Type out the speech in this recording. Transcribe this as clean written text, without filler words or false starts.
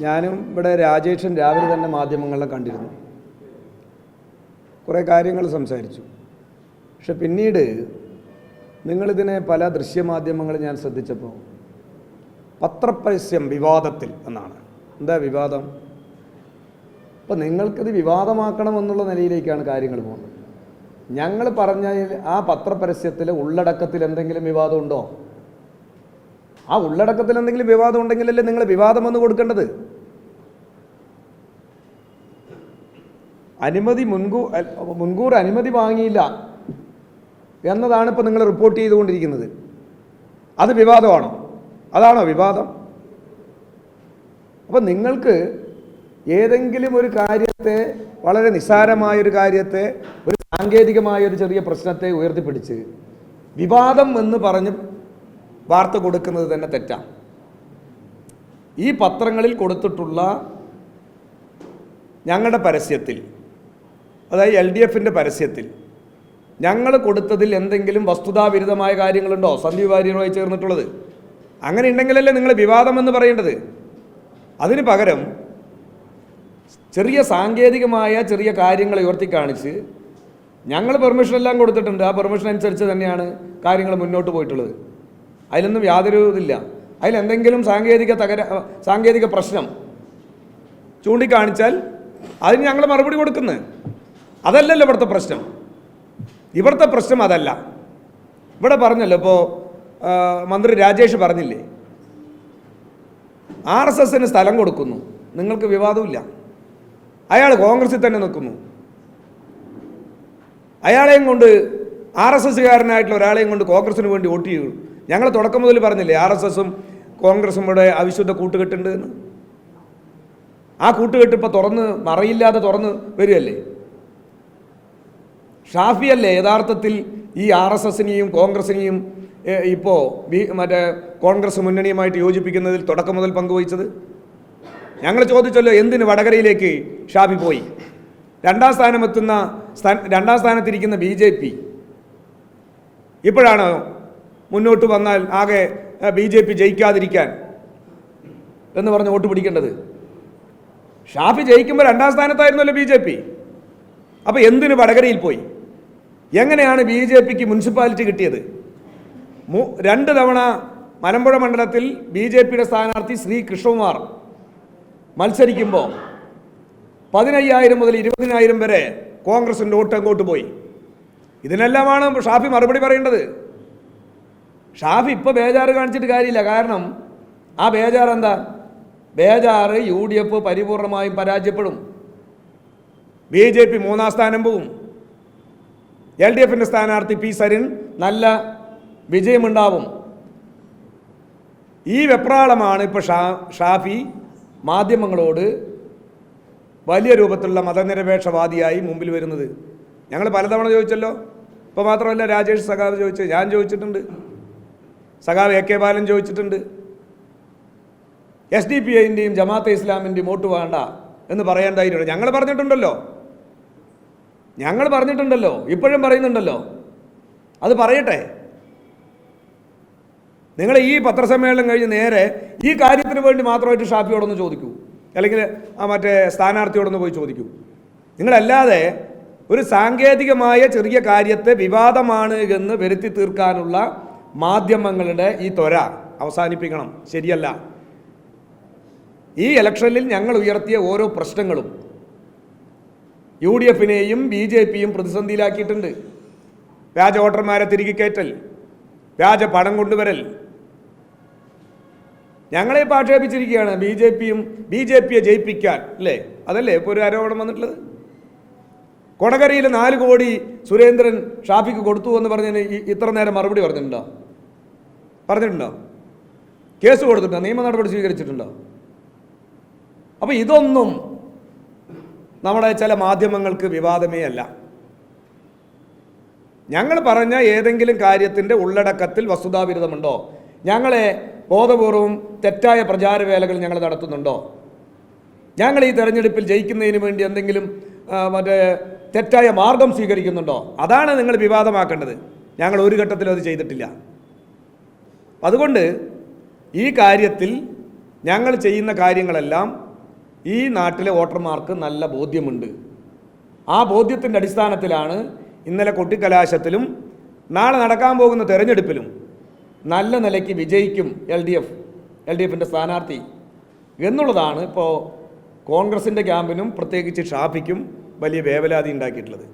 ഞാനും ഇവിടെ രാജേഷൻ രാവിലെ തന്നെ മാധ്യമങ്ങളെ കണ്ടിരുന്നു, കുറേ കാര്യങ്ങൾ സംസാരിച്ചു. പക്ഷെ പിന്നീട് നിങ്ങളിതിനെ പല ദൃശ്യമാധ്യമങ്ങൾ ഞാൻ ശ്രദ്ധിച്ചപ്പോൾ പത്രപരസ്യം വിവാദത്തിൽ എന്നാണ്. എന്താ വിവാദം? അപ്പോൾ നിങ്ങൾക്കിത് വിവാദമാക്കണമെന്നുള്ള നിലയിലേക്കാണ് കാര്യങ്ങൾ പോകുന്നത്. ഞങ്ങൾ പറഞ്ഞ ആ പത്രപരസ്യത്തിലെ ഉള്ളടക്കത്തിൽ എന്തെങ്കിലും വിവാദമുണ്ടോ? ആ ഉള്ളടക്കത്തിൽ എന്തെങ്കിലും വിവാദം ഉണ്ടെങ്കിലല്ലേ നിങ്ങൾ വിവാദമെന്ന് കൊടുക്കേണ്ടത്. മുൻകൂർ അനുമതി വാങ്ങിയില്ല എന്നതാണ് ഇപ്പോൾ നിങ്ങൾ റിപ്പോർട്ട് ചെയ്തുകൊണ്ടിരിക്കുന്നത്. അത് വിവാദമാണോ? അതാണോ വിവാദം? അപ്പം നിങ്ങൾക്ക് ഏതെങ്കിലും ഒരു കാര്യത്തെ, വളരെ നിസ്സാരമായൊരു കാര്യത്തെ, ഒരു സാങ്കേതികമായൊരു ചെറിയ പ്രശ്നത്തെ ഉയർത്തിപ്പിടിച്ച് വിവാദം എന്ന് പറഞ്ഞ് വാർത്ത കൊടുക്കുന്നത് തന്നെ തെറ്റാണ്. ഈ പത്രങ്ങളിൽ കൊടുത്തിട്ടുള്ള ഞങ്ങളുടെ പരസ്യത്തിൽ, അതായത് LDFിൻ്റെ പരസ്യത്തിൽ ഞങ്ങൾ കൊടുത്തതിൽ എന്തെങ്കിലും വസ്തുതാവിരുദ്ധമായ കാര്യങ്ങളുണ്ടോ സന്ദീപ് വാര്യരുമായി ചേർന്നിട്ടുള്ളത്? അങ്ങനെ ഉണ്ടെങ്കിലല്ലേ നിങ്ങൾ വിവാദമെന്ന് പറയേണ്ടത്. അതിന് പകരം ചെറിയ സാങ്കേതികമായ ചെറിയ കാര്യങ്ങൾ ഉയർത്തി കാണിച്ച് ഞങ്ങൾ പെർമിഷനെല്ലാം കൊടുത്തിട്ടുണ്ട്, ആ പെർമിഷൻ അനുസരിച്ച് തന്നെയാണ് കാര്യങ്ങൾ മുന്നോട്ട് പോയിട്ടുള്ളത്. അതിലൊന്നും യാതൊരു ഇതില്ല. അതിലെന്തെങ്കിലും സാങ്കേതിക പ്രശ്നം ചൂണ്ടിക്കാണിച്ചാൽ അതിന് ഞങ്ങൾ മറുപടി കൊടുക്കുന്നത്. അതല്ലല്ലോ ഇവിടുത്തെ പ്രശ്നം. ഇവിടുത്തെ പ്രശ്നം അതല്ല. ഇവിടെ പറഞ്ഞല്ലോ, ഇപ്പോൾ മന്ത്രി രാജേഷ് പറഞ്ഞില്ലേ, RSSന് സ്ഥലം കൊടുക്കുന്നു, നിങ്ങൾക്ക് വിവാദമില്ല. അയാൾ കോൺഗ്രസിൽ തന്നെ നിൽക്കുന്നു. അയാളെയും കൊണ്ട്, RSSകാരനായിട്ടുള്ള ഒരാളെയും കൊണ്ട് കോൺഗ്രസിന് വേണ്ടി വോട്ട് ചെയ്യൂ. ഞങ്ങൾ തുടക്കം മുതൽ പറഞ്ഞില്ലേ RSSും കോൺഗ്രസും ഇവിടെ അവിശുദ്ധ കൂട്ടുകെട്ടുണ്ട് എന്ന്. ആ കൂട്ടുകെട്ട് ഇപ്പോൾ മറയില്ലാതെ തുറന്ന് വരികയല്ലേ. ഷാഫിയല്ലേ യഥാർത്ഥത്തിൽ ഈ RSSനെയും കോൺഗ്രസിനെയും ഇപ്പോൾ കോൺഗ്രസ് മുന്നണിയുമായിട്ട് യോജിപ്പിക്കുന്നതിൽ തുടക്കം മുതൽ പങ്കുവഹിച്ചത്. ഞങ്ങൾ ചോദിച്ചല്ലോ, എന്തിന് വടകരയിലേക്ക് ഷാഫി പോയി? രണ്ടാം സ്ഥാനത്തിരിക്കുന്ന BJP ഇപ്പോഴാണ് മുന്നോട്ട് വന്നാൽ ആകെ BJP ജയിക്കാതിരിക്കാൻ എന്ന് പറഞ്ഞ് വോട്ട് പിടിക്കേണ്ടത്. ഷാഫി ജയിക്കുമ്പോൾ രണ്ടാം സ്ഥാനത്തായിരുന്നല്ലോ BJP. അപ്പോൾ എന്തിന് വടകരയിൽ പോയി? എങ്ങനെയാണ് BJPക്ക് മുനിസിപ്പാലിറ്റി കിട്ടിയത്? 2 തവണ മലമ്പുഴ മണ്ഡലത്തിൽ BJPയുടെ സ്ഥാനാർത്ഥി ശ്രീ കൃഷ്ണകുമാർ മത്സരിക്കുമ്പോൾ 15,000 മുതൽ 20,000 വരെ കോൺഗ്രസിൻ്റെ വോട്ട് അങ്ങോട്ട് പോയി. ഇതിനെല്ലാമാണ് ഷാഫി മറുപടി പറയേണ്ടത്. ഷാഫി ഇപ്പോൾ ബേജാറ് കാണിച്ചിട്ട് കാര്യമില്ല. കാരണം ആ ബേജാറ് എന്താ? ബേജാറ് UDF പരിപൂർണമായും പരാജയപ്പെടും, BJP 3-ാം സ്ഥാനം പോവും, LDFിൻ്റെ സ്ഥാനാർത്ഥി P സരിൻ നല്ല വിജയമുണ്ടാവും. ഈ വെപ്രാളമാണ് ഇപ്പോൾ ഷാഫി മാധ്യമങ്ങളോട് വലിയ രൂപത്തിലുള്ള മതനിരപേക്ഷവാദിയായി മുമ്പിൽ വരുന്നത്. ഞങ്ങൾ പലതവണ ചോദിച്ചല്ലോ. ഇപ്പോൾ മാത്രമല്ല, രാജേഷ് സഖാവ് ചോദിച്ചു, ഞാൻ ചോദിച്ചിട്ടുണ്ട്, സഖാവ് AK ബാലൻ ചോദിച്ചിട്ടുണ്ട്. SDPIൻ്റെയും ജമാഅത്തെ ഇസ്ലാമിൻ്റെയും വോട്ട് വേണ്ട എന്ന് പറയേണ്ടതായിട്ടുണ്ട്. ഞങ്ങൾ പറഞ്ഞിട്ടുണ്ടല്ലോ, ഇപ്പോഴും പറയുന്നുണ്ടല്ലോ. അത് പറയട്ടെ. നിങ്ങൾ ഈ പത്രസമ്മേളനം കഴിഞ്ഞ് നേരെ ഈ കാര്യത്തിന് വേണ്ടി മാത്രമായിട്ട് ഷാഫിയോടൊന്ന് ചോദിക്കൂ, അല്ലെങ്കിൽ സ്ഥാനാർത്ഥിയോടൊന്ന് പോയി ചോദിക്കൂ. നിങ്ങളല്ലാതെ ഒരു സാങ്കേതികമായ ചെറിയ കാര്യത്തെ വിവാദമാണ് എന്ന് വരുത്തി തീർക്കാനുള്ള മാധ്യമങ്ങളുടെ ഈ ത്വര അവസാനിപ്പിക്കണം. ശരിയല്ല. ഈ ഇലക്ഷനിൽ ഞങ്ങൾ ഉയർത്തിയ ഓരോ പ്രശ്നങ്ങളും UDFനെയും BJPയും പ്രതിസന്ധിയിലാക്കിയിട്ടുണ്ട്. വ്യാജ വോട്ടർമാരെ തിരികെ കയറ്റൽ, വ്യാജ പണം കൊണ്ടുവരൽ. ഞങ്ങളെ ഇപ്പോൾ ആക്ഷേപിച്ചിരിക്കുകയാണ് BJPയെ ജയിപ്പിക്കാൻ, അല്ലേ? അതല്ലേ ഇപ്പോൾ ഒരു ആരോപണം വന്നിട്ടുള്ളത്. കൊടകരയിൽ 4 കോടി സുരേന്ദ്രൻ ഷാഫിക്ക് കൊടുത്തു എന്ന് പറഞ്ഞതിന് ഇത്ര നേരം മറുപടി പറഞ്ഞിട്ടുണ്ടോ? കേസ് കൊടുത്തിട്ടുണ്ടോ? നിയമ നടപടി സ്വീകരിച്ചിട്ടുണ്ടോ? അപ്പോൾ ഇതൊന്നും നമ്മുടെ ചില മാധ്യമങ്ങൾക്ക് വിവാദമേ അല്ല. ഞങ്ങൾ പറഞ്ഞ ഏതെങ്കിലും കാര്യത്തിൻ്റെ ഉള്ളടക്കത്തിൽ വസ്തുതാവിരുദ്ധമുണ്ടോ? ഞങ്ങളെ ബോധപൂർവം തെറ്റായ പ്രചാരവേലകൾ ഞങ്ങൾ നടത്തുന്നുണ്ടോ? ഞങ്ങൾ ഈ തെരഞ്ഞെടുപ്പിൽ ജയിക്കുന്നതിന് വേണ്ടി എന്തെങ്കിലും തെറ്റായ മാർഗം സ്വീകരിക്കുന്നുണ്ടോ? അതാണ് നിങ്ങൾ വിവാദമാക്കേണ്ടത്. ഞങ്ങൾ ഒരു ഘട്ടത്തിലും അത് ചെയ്തിട്ടില്ല. അതുകൊണ്ട് ഈ കാര്യത്തിൽ ഞങ്ങൾ ചെയ്യുന്ന കാര്യങ്ങളെല്ലാം ഈ നാട്ടിലെ വോട്ടർമാർക്ക് നല്ല ബോധ്യമുണ്ട്. ആ ബോധ്യത്തിൻ്റെ അടിസ്ഥാനത്തിലാണ് ഇന്നലെ കൊട്ടിക്കലാശത്തിലും നാളെ നടക്കാൻ പോകുന്ന തെരഞ്ഞെടുപ്പിലും നല്ല നിലയ്ക്ക് വിജയിക്കും എൽ ഡി എഫിൻ്റെ സ്ഥാനാർത്ഥി എന്നുള്ളതാണ് ഇപ്പോൾ കോൺഗ്രസിൻ്റെ ക്യാമ്പിനും പ്രത്യേകിച്ച് ഷാഫിക്കും വലിയ വേവലാതി ഉണ്ടാക്കിയിട്ടുള്ളത്.